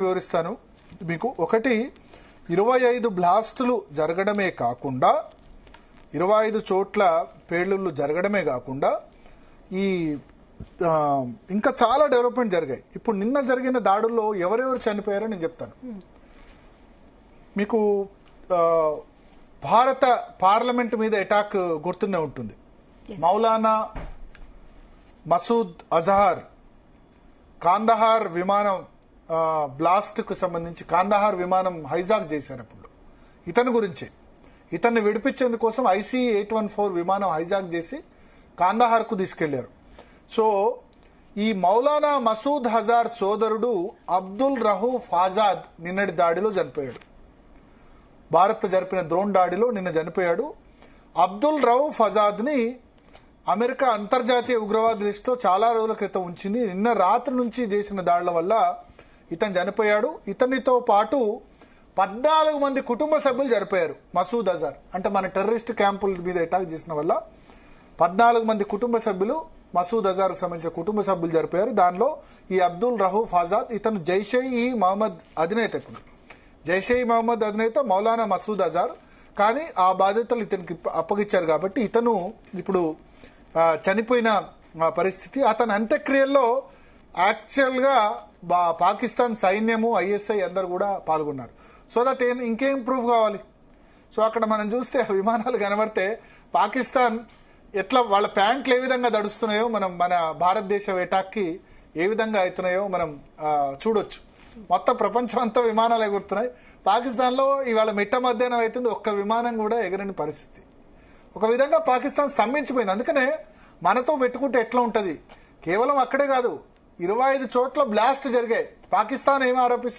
వివరిస్తాను మీకు. ఒకటి, 25 బ్లాస్టులు జరగడమే కాకుండా 25 చోట్ల పేలుళ్లు జరగడమే కాకుండా ఈ ఇంకా చాలా డెవలప్మెంట్ జరిగాయి. ఇప్పుడు నిన్న జరిగిన దాడుల్లో ఎవరెవరు చనిపోయారో నేను చెప్తాను మీకు. భారత పార్లమెంట్ మీద అటాక్ గుర్తునే ఉంటుంది. మౌలానా మసూద్ అజహర్ కాందహార్ విమానం బ్లాస్ట్ కు సంబంధించి కాందహార్ విమానం హైజాక్ చేశారు. అప్పుడు ఇతని గురించే, ఇతన్ని విడిపించేందుకోసం IC-814 విమానం హైజాక్ చేసి కాందహార్ కు తీసుకెళ్లారు. సో ఈ మౌలానా మసూద్ అజహర్ సోదరుడు అబ్దుల్ రహూఫ్ ఆజాద్ నిన్నటి దాడిలో చనిపోయాడు. భారత్ జరిపిన డ్రోన్ దాడిలో నిన్న చనిపోయాడు. అబ్దుల్ రహూఫ్ ఆజాద్ ని అమెరికా అంతర్జాతీయ ఉగ్రవాద లిస్టులో చాలా రోజుల క్రితం ఉంచింది. నిన్న రాత్రి నుంచి చేసిన దాడుల వల్ల ఇతను చనిపోయాడు. ఇతనితో పాటు 14 మంది కుటుంబ సభ్యులు చనిపోయారు. మసూద్ అజహర్ అంటే మన టెర్రరిస్ట్ క్యాంపుల మీద అటాక్ చేసిన వల్ల 14 మంది కుటుంబ సభ్యులు, మసూద్ అజహర్ సంబంధించిన కుటుంబ సభ్యులు చనిపోయారు. దానిలో ఈ అబ్దుల్ రహూఫ్ ఆజాద్ ఇతను జైషే-ఈ మహమ్మద్ అధినేత. ఇప్పుడు జైషే-ఈ మహమ్మద్ అధినేత మౌలానా మసూద్ అజహర్, కానీ ఆ బాధ్యతలు ఇతనికి అప్పగించారు కాబట్టి ఇతను ఇప్పుడు చనిపోయిన పరిస్థితి. అతని అంత్యక్రియల్లో యాక్చువల్గా పాకిస్తాన్ సైన్యము, ISI అందరు కూడా పాల్గొన్నారు. సో దట్ ఇంకేం ప్రూఫ్ కావాలి? సో అక్కడ మనం చూస్తే విమానాలు కనబడితే పాకిస్తాన్ ఎట్లా వాళ్ళ ప్యాంట్లు ఏ విధంగా దడుస్తున్నాయో మనం మన భారతదేశ అటాక్కి ఏ విధంగా అవుతున్నాయో మనం చూడొచ్చు. మొత్తం ప్రపంచం అంతా విమానాలు ఎగురుతున్నాయి. పాకిస్తాన్లో ఇవాళ మిట్ట మధ్యాహ్నం అవుతుంది, ఒక్క విమానం కూడా ఎగరని పరిస్థితి. ఒక విధంగా పాకిస్తాన్ స్తంభించిపోయింది. అందుకనే మనతో పెట్టుకుంటే ఎట్లా ఉంటుంది? కేవలం అక్కడే కాదు, 25 చోట్ల బ్లాస్ట్ జరిగాయి. పాకిస్తాన్ ఏమి ఆరోపిస్తుంది?